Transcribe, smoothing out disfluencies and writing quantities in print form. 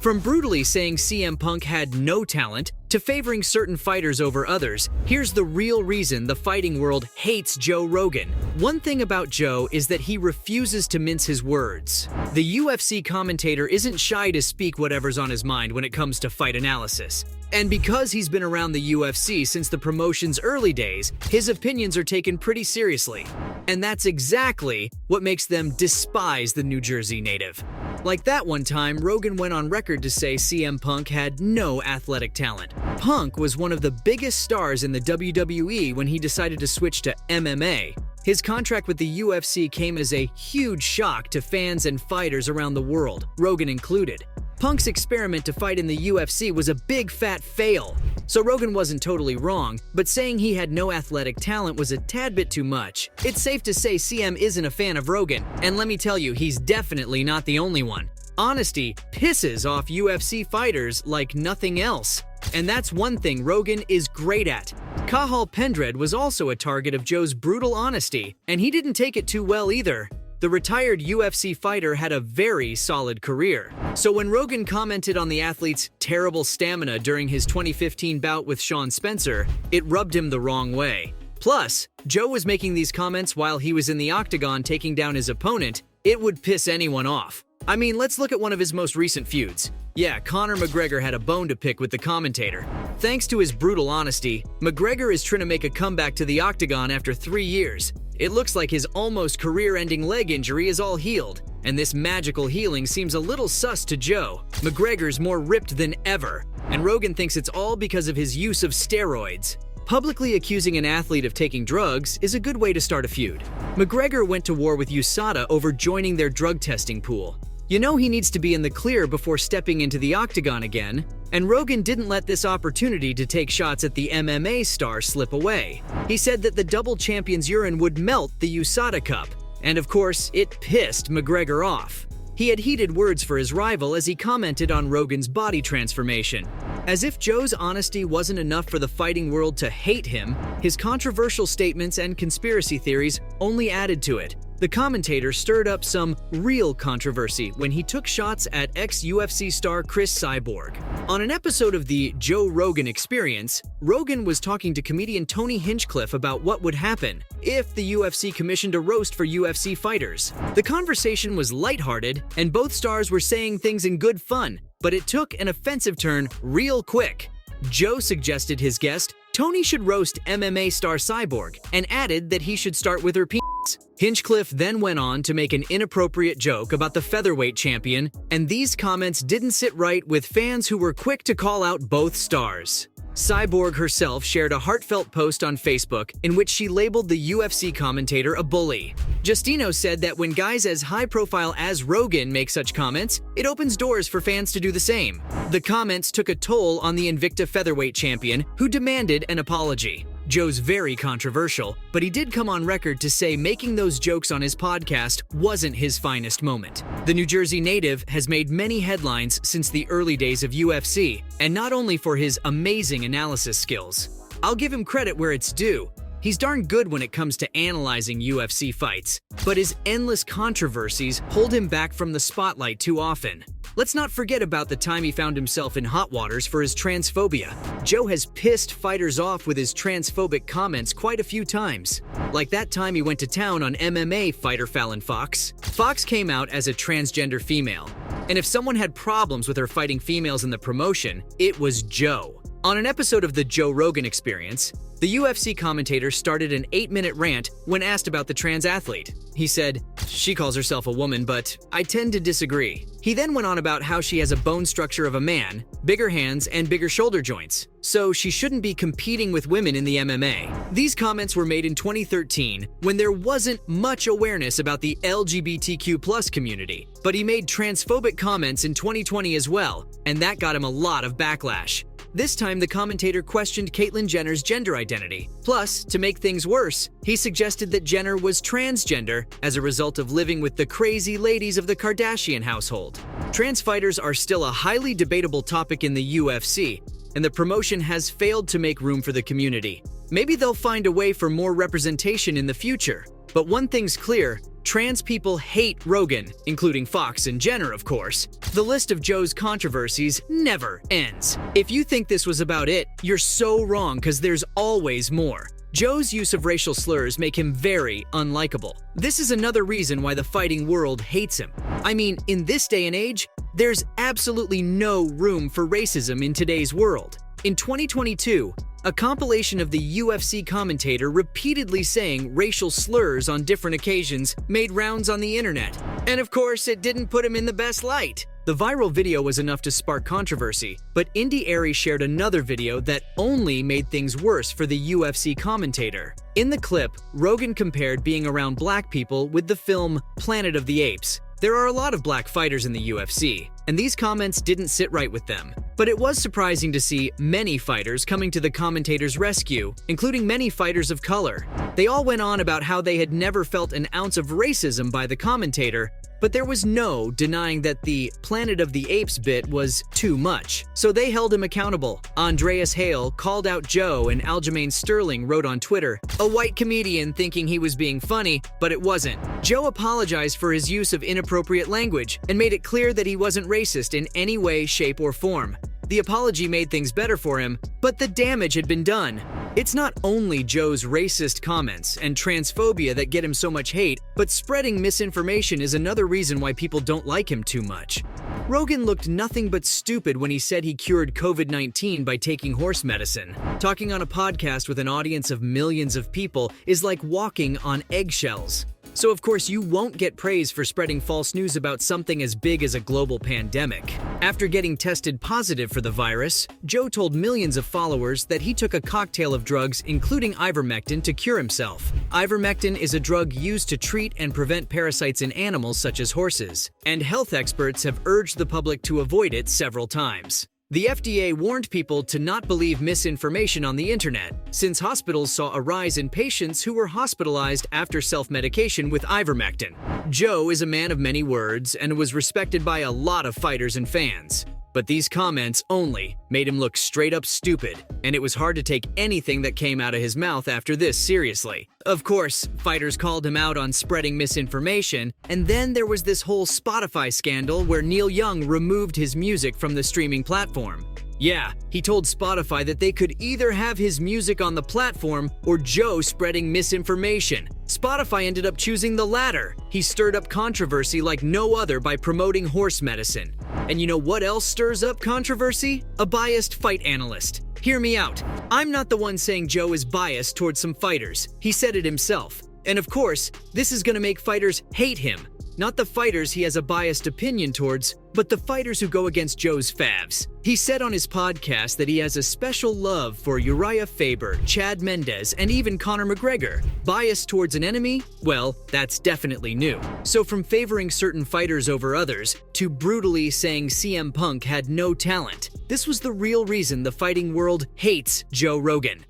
From brutally saying CM Punk had no talent to favoring certain fighters over others, here's the real reason the fighting world hates Joe Rogan. One thing about Joe is that he refuses to mince his words. The UFC commentator isn't shy to speak whatever's on his mind when it comes to fight analysis. And because he's been around the UFC since the promotion's early days, his opinions are taken pretty seriously. And that's exactly what makes them despise the New Jersey native. Like that one time, Rogan went on record to say CM Punk had no athletic talent. Punk was one of the biggest stars in the WWE when he decided to switch to MMA. His contract with the UFC came as a huge shock to fans and fighters around the world, Rogan included. Punk's experiment to fight in the UFC was a big fat fail. So Rogan wasn't totally wrong, but saying he had no athletic talent was a tad bit too much. It's safe to say CM isn't a fan of Rogan, and let me tell you, he's definitely not the only one. Honesty pisses off UFC fighters like nothing else. And that's one thing Rogan is great at. Cathal Pendred was also a target of Joe's brutal honesty, and he didn't take it too well either. The retired UFC fighter had a very solid career. So when Rogan commented on the athlete's terrible stamina during his 2015 bout with Sean Spencer, it rubbed him the wrong way. Plus, Joe was making these comments while he was in the octagon taking down his opponent. It would piss anyone off. I mean, let's look at one of his most recent feuds. Yeah, Conor McGregor had a bone to pick with the commentator. Thanks to his brutal honesty, McGregor is trying to make a comeback to the octagon after 3 years. It looks like his almost career-ending leg injury is all healed, and this magical healing seems a little sus to Joe. McGregor's more ripped than ever, and Rogan thinks it's all because of his use of steroids. Publicly accusing an athlete of taking drugs is a good way to start a feud. McGregor went to war with USADA over joining their drug testing pool. You know he needs to be in the clear before stepping into the octagon again, and Rogan didn't let this opportunity to take shots at the MMA star slip away. He said that the double champion's urine would melt the USADA cup, and of course, it pissed McGregor off. He had heated words for his rival as he commented on Rogan's body transformation. As if Joe's honesty wasn't enough for the fighting world to hate him, his controversial statements and conspiracy theories only added to it. The commentator stirred up some real controversy when he took shots at ex-UFC star Chris Cyborg. On an episode of the Joe Rogan Experience, Rogan was talking to comedian Tony Hinchcliffe about what would happen if the UFC commissioned a roast for UFC fighters. The conversation was lighthearted, and both stars were saying things in good fun, but it took an offensive turn real quick. Joe suggested his guest, Tony, should roast MMA star Cyborg, and added that he should start with her penis. Hinchcliffe then went on to make an inappropriate joke about the featherweight champion, and these comments didn't sit right with fans who were quick to call out both stars. Cyborg herself shared a heartfelt post on Facebook in which she labeled the UFC commentator a bully. Justino said that when guys as high-profile as Rogan make such comments, it opens doors for fans to do the same. The comments took a toll on the Invicta featherweight champion, who demanded an apology. Joe's very controversial, but he did come on record to say making those jokes on his podcast wasn't his finest moment. The New Jersey native has made many headlines since the early days of UFC, and not only for his amazing analysis skills. I'll give him credit where it's due. He's darn good when it comes to analyzing UFC fights, but his endless controversies hold him back from the spotlight too often. Let's not forget about the time he found himself in hot waters for his transphobia. Joe has pissed fighters off with his transphobic comments quite a few times. Like that time he went to town on MMA fighter Fallon Fox. Fox came out as a transgender female, and if someone had problems with her fighting females in the promotion, it was Joe. On an episode of the Joe Rogan Experience, the UFC commentator started an 8-minute rant when asked about the trans athlete. He said, "She calls herself a woman, but I tend to disagree." He then went on about how she has a bone structure of a man, bigger hands, and bigger shoulder joints, so she shouldn't be competing with women in the MMA. These comments were made in 2013 when there wasn't much awareness about the LGBTQ+ community, but he made transphobic comments in 2020 as well, and that got him a lot of backlash. This time, the commentator questioned Caitlyn Jenner's gender identity. Plus, to make things worse, he suggested that Jenner was transgender as a result of living with the crazy ladies of the Kardashian household. Trans fighters are still a highly debatable topic in the UFC, and the promotion has failed to make room for the community. Maybe they'll find a way for more representation in the future. But one thing's clear, Trans people hate Rogan, including Fox and Jenner, of course. The list of Joe's controversies never ends. If you think this was about it, you're so wrong, because there's always more. Joe's use of racial slurs make him very unlikable. This is another reason why the fighting world hates him. I mean, in this day and age, there's absolutely no room for racism in today's world. In 2022, a compilation of the UFC commentator repeatedly saying racial slurs on different occasions made rounds on the internet. And of course, it didn't put him in the best light. The viral video was enough to spark controversy, but Indy Airy shared another video that only made things worse for the UFC commentator. In the clip, Rogan compared being around black people with the film Planet of the Apes. There are a lot of black fighters in the UFC, and these comments didn't sit right with them. But it was surprising to see many fighters coming to the commentator's rescue, including many fighters of color. They all went on about how they had never felt an ounce of racism by the commentator, but there was no denying that the Planet of the Apes bit was too much, so they held him accountable. Andreas Hale called out Joe, and Aljamain Sterling wrote on Twitter, "A white comedian thinking he was being funny, but it wasn't." Joe apologized for his use of inappropriate language and made it clear that he wasn't racist in any way, shape, or form. The apology made things better for him, but the damage had been done. It's not only Joe's racist comments and transphobia that get him so much hate, but spreading misinformation is another reason why people don't like him too much. Rogan looked nothing but stupid when he said he cured COVID-19 by taking horse medicine. Talking on a podcast with an audience of millions of people is like walking on eggshells. So of course you won't get praise for spreading false news about something as big as a global pandemic. After getting tested positive for the virus, Joe told millions of followers that he took a cocktail of drugs including ivermectin to cure himself. Ivermectin is a drug used to treat and prevent parasites in animals such as horses, and health experts have urged the public to avoid it several times. The FDA warned people to not believe misinformation on the internet, since hospitals saw a rise in patients who were hospitalized after self-medication with ivermectin. Joe is a man of many words and was respected by a lot of fighters and fans. But these comments only made him look straight up stupid, and it was hard to take anything that came out of his mouth after this seriously. Of course, fighters called him out on spreading misinformation, and then there was this whole Spotify scandal where Neil Young removed his music from the streaming platform. Yeah, he told Spotify that they could either have his music on the platform or Joe spreading misinformation. Spotify ended up choosing the latter. He stirred up controversy like no other by promoting horse medicine. And you know what else stirs up controversy? A biased fight analyst. Hear me out. I'm not the one saying Joe is biased towards some fighters. He said it himself. And of course, this is going to make fighters hate him. Not the fighters he has a biased opinion towards, but the fighters who go against Joe's favs. He said on his podcast that he has a special love for Uriah Faber, Chad Mendes, and even Conor McGregor. Bias towards an enemy? Well, that's definitely new. So from favoring certain fighters over others, to brutally saying CM Punk had no talent, this was the real reason the fighting world hates Joe Rogan.